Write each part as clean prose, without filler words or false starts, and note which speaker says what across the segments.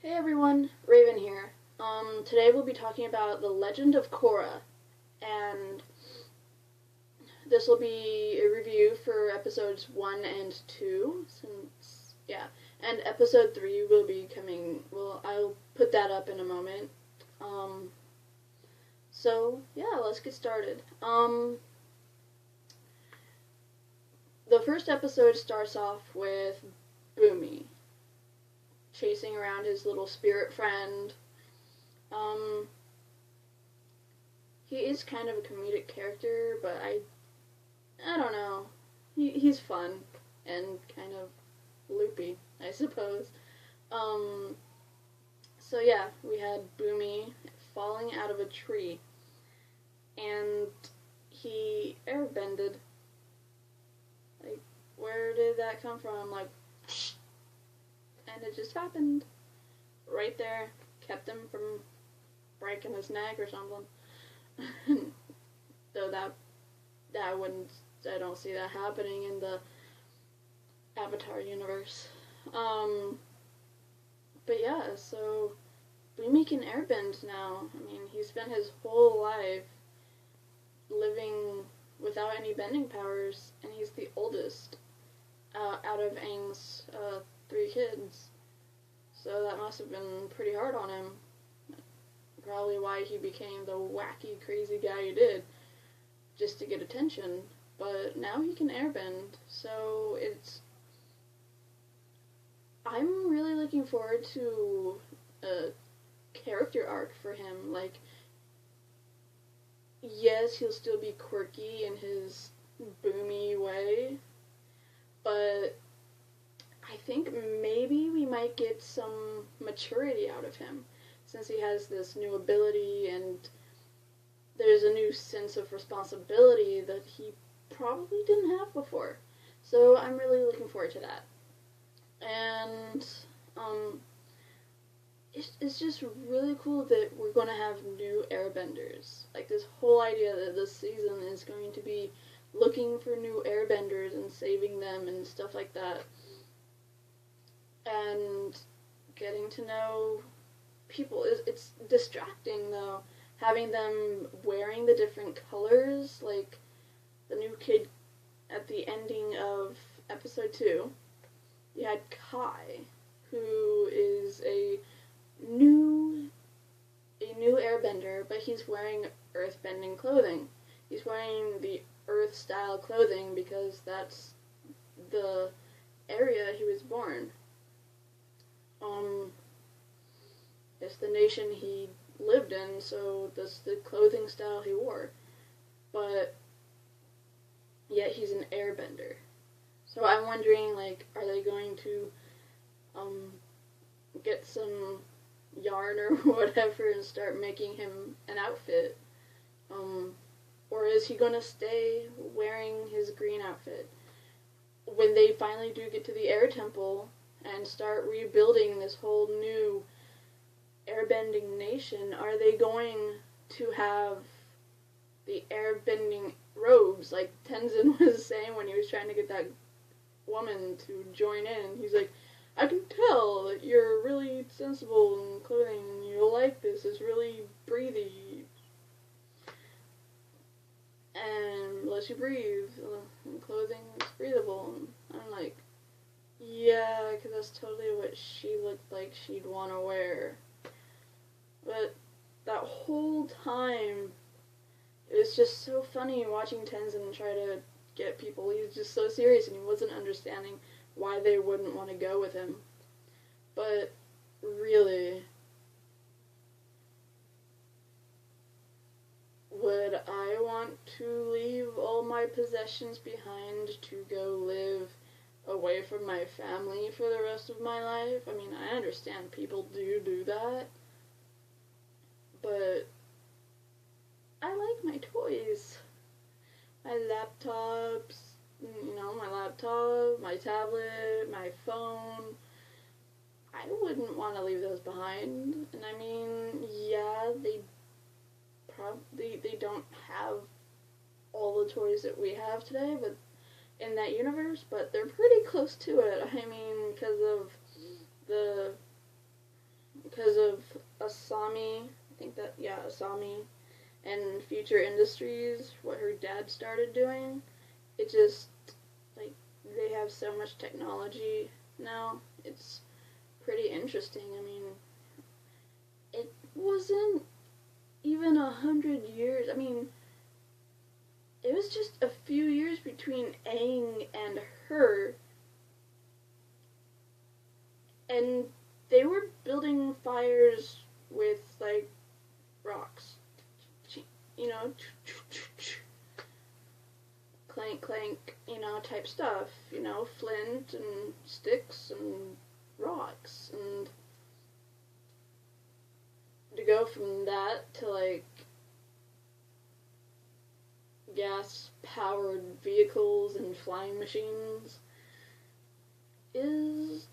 Speaker 1: Hey everyone, Raven here. Today we'll be talking about the Legend of Korra, and this will be a review for episodes 1 and 2, and episode 3 will be coming, I'll put that up in a moment. Um, let's get started. The first episode starts off with Boomy chasing around his little spirit friend. Um, he is kind of a comedic character, but I don't know. He's fun and kind of loopy, I suppose. Um, we had Boomy falling out of a tree, and he airbended. Like, where did that come from? Like, and it just happened right there. Kept him from breaking his neck or something. Though I don't see that happening in the Avatar universe. But yeah, so Boomy can airbend now. I mean, he spent his whole life living without any bending powers, and he's the oldest out of Aang's 3 kids. So that must have been pretty hard on him. Probably why he became the wacky, crazy guy he did, just to get attention. But now he can airbend, so I'm really looking forward to a character arc for him. Like, yes, he'll still be quirky in his Boomy way, but I think maybe we might get some maturity out of him, since he has this new ability and there's a new sense of responsibility that he probably didn't have before. So I'm really looking forward to that. And it's just really cool that we're going to have new airbenders. Like, this whole idea that this season is going to be looking for new airbenders and saving them and stuff like that. And getting to know people. It's distracting, though, having them wearing the different colors. Like, the new kid at the ending of episode 2, you had Kai, who is a new airbender, but he's wearing earthbending clothing. He's wearing the earth style clothing because that's the area he was born. It's the nation he lived in, so that's the clothing style he wore. But yet he's an airbender. So I'm wondering, like, are they going to get some yarn or whatever and start making him an outfit? Or is he going to stay wearing his green outfit? When they finally do get to the air temple and start rebuilding this whole new airbending nation, are they going to have the airbending robes like Tenzin was saying when he was trying to get that woman to join in? He's like, I can tell that you're really sensible in clothing and you'll like this. It's really breathy and lets you breathe, and clothing is breathable. And I'm like, yeah, because that's totally what she looked like she'd want to wear. But that whole time, it was just so funny watching Tenzin try to get people. He was just so serious and he wasn't understanding why they wouldn't want to go with him. But really, would I want to leave all my possessions behind to go live away from my family for the rest of my life? I mean, I understand people do that, but I like my toys. My laptops, my laptop, my tablet, my phone. I wouldn't want to leave those behind. And I mean, yeah, they don't have all the toys that we have today, but in that universe, but they're pretty close to it. I mean, because of the because of Asami, I think that, yeah, Asami, and Future Industries, what her dad started doing, it just, like, they have so much technology now. It's pretty interesting. I mean, it wasn't even 100 years. I mean, it was just a few years between Aang and her, and they were building fires with, like, rocks. You know, clank, clank, you know, type stuff. You know, flint and sticks and rocks. And to go from that to, like, gas-powered vehicles and flying machines is,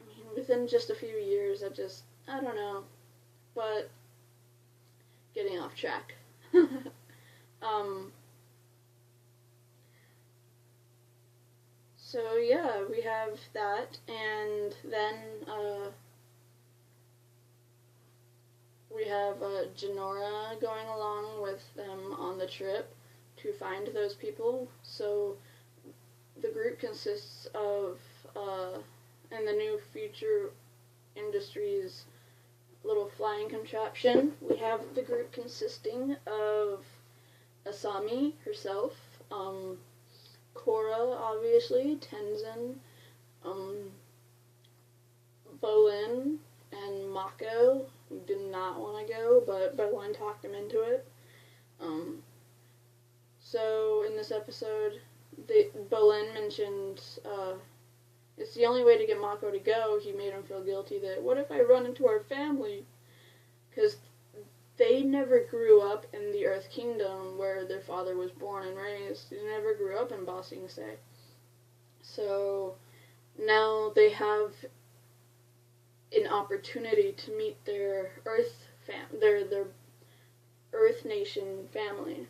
Speaker 1: I mean, within just a few years, I don't know. But, getting off track. So yeah, we have that, and then, we have Janora going along with them on the trip to find those people. So the group consists of, in the new Future Industries little flying contraption, we have the group consisting of Asami herself, Korra, obviously, Tenzin, Bolin, and Mako, who did not want to go, but Bolin talked him into it. So in this episode, Bolin mentioned, it's the only way to get Mako to go. He made him feel guilty that, what if I run into our family? Because they never grew up in the Earth Kingdom where their father was born and raised. They never grew up in Ba Sing Se. So now they have an opportunity to meet their Earth their Earth Nation family.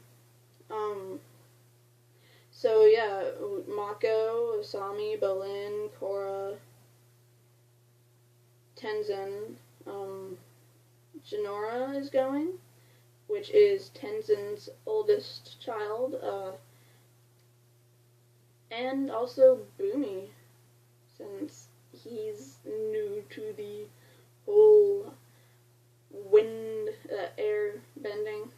Speaker 1: So yeah, Mako, Asami, Bolin, Korra, Tenzin, Janora is going, which is Tenzin's oldest child, and also Boomy, since he's new to the whole wind, air bending.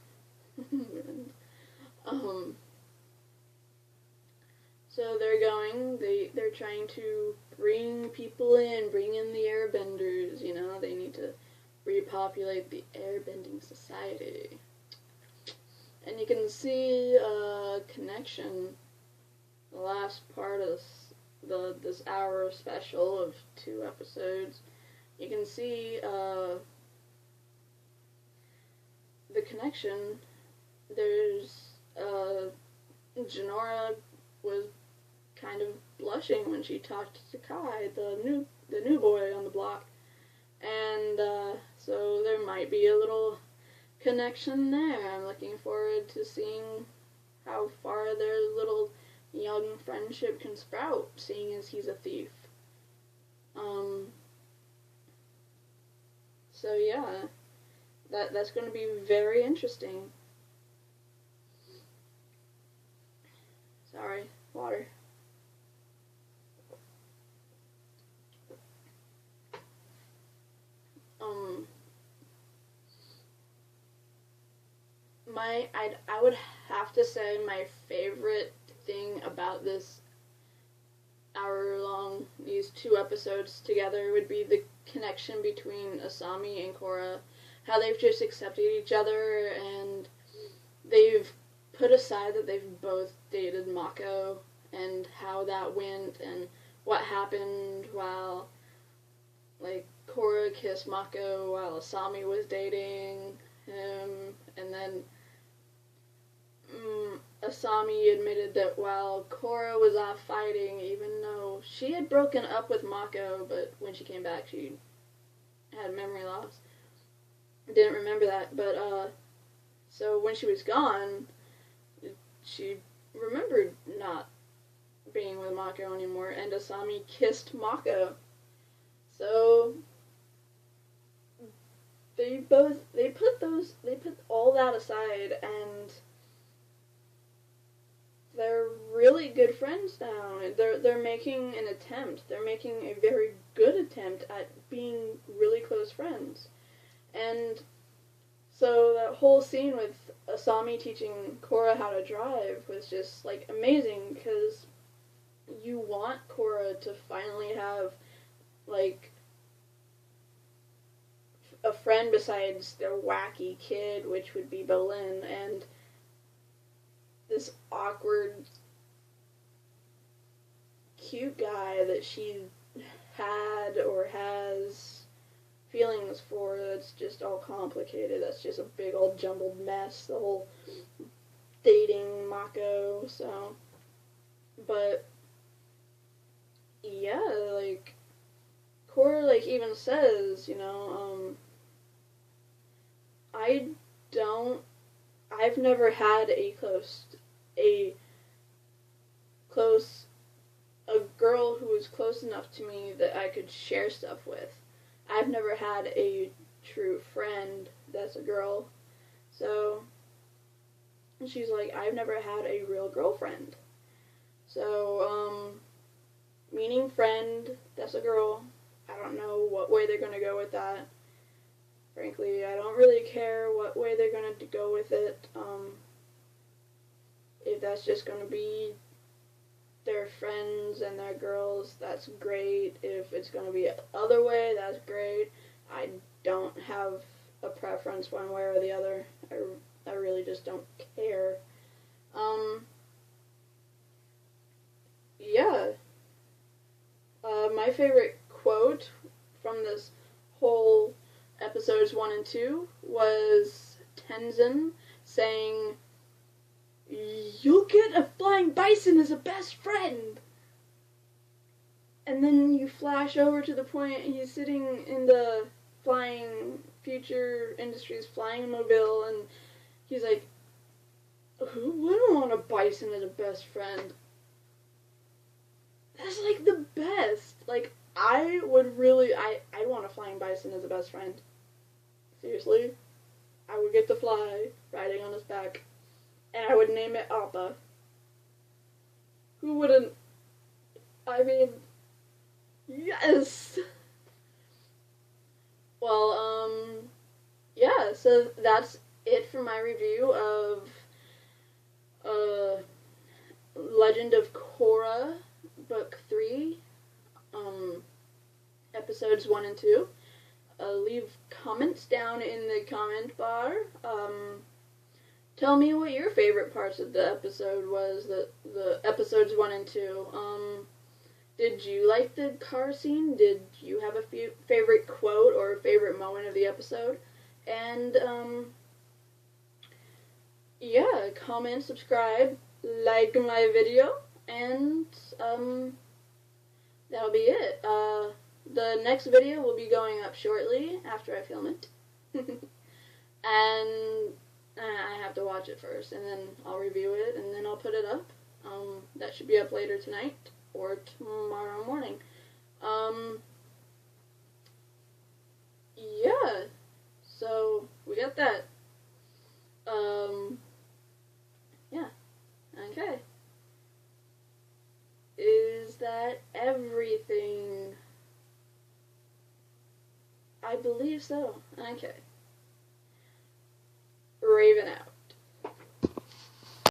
Speaker 1: So they're going, they're trying to bring people in, bring in the airbenders, you know, they need to repopulate the airbending society. And you can see a connection, the last part of this hour special of 2 episodes. You can see the connection. There's Janora was kind of blushing when she talked to Kai, the new boy on the block, and so there might be a little connection there. I'm looking forward to seeing how far their little young friendship can sprout, seeing as he's a thief. So yeah, that's going to be very interesting. Sorry, water. I would have to say my favorite thing about this hour-long, these 2 episodes together, would be the connection between Asami and Korra. How they've just accepted each other, and they've put aside that they've both dated Mako, and how that went, and what happened while, like, Korra kissed Mako while Asami was dating him, and then Asami admitted that while Korra was off fighting, even though she had broken up with Mako, but when she came back she had memory loss. Didn't remember that, but so when she was gone, she remembered not being with Mako anymore, and Asami kissed Mako. So they put all that aside, and they're really good friends now. They're making an attempt. They're making a very good attempt at being really close friends. And so that whole scene with Asami teaching Korra how to drive was just like amazing, because you want Korra to finally have like a friend besides their wacky kid, which would be Bolin, and this awkward, cute guy that she had or has feelings for. That's just all complicated. That's just a big old jumbled mess, the whole dating Mako. So, but yeah, like Korra like even says, I don't I've never had a girl who was close enough to me that I could share stuff with. I've never had a true friend that's a girl. So she's like, I've never had a real girlfriend. So, meaning friend that's a girl. I don't know what way they're gonna go with that. Frankly, I don't really care what way they're gonna go with it. If that's just gonna be their friends and their girls, that's great. If it's gonna be the other way, that's great. I don't have a preference one way or the other. I really just don't care. Yeah. My favorite quote from this whole episodes 1 and 2 was Tenzin saying, "You'll get a flying bison as a best friend." And then you flash over to the point he's sitting in the flying Future Industries flying mobile, and he's like, "Who wouldn't want a bison as a best friend?" That's like the best. Like, I would really, I want a flying bison as a best friend. Seriously. I would get to fly, riding on his back. And I would name it Appa. Who wouldn't? I mean, yes! Well, yeah, so that's it for my review of, Legend of Korra, Book 3, episodes 1 and 2. Leave comments down in the comment bar. Tell me what your favorite parts of the episode was, the episodes 1 and 2. Did you like the car scene? Did you have a favorite quote or favorite moment of the episode? And, yeah, comment, subscribe, like my video, and, that'll be it. The next video will be going up shortly after I film it. And I have to watch it first, and then I'll review it, and then I'll put it up. That should be up later tonight or tomorrow morning. Yeah, so we got that. Yeah, okay. Is that everything? I believe so. Okay.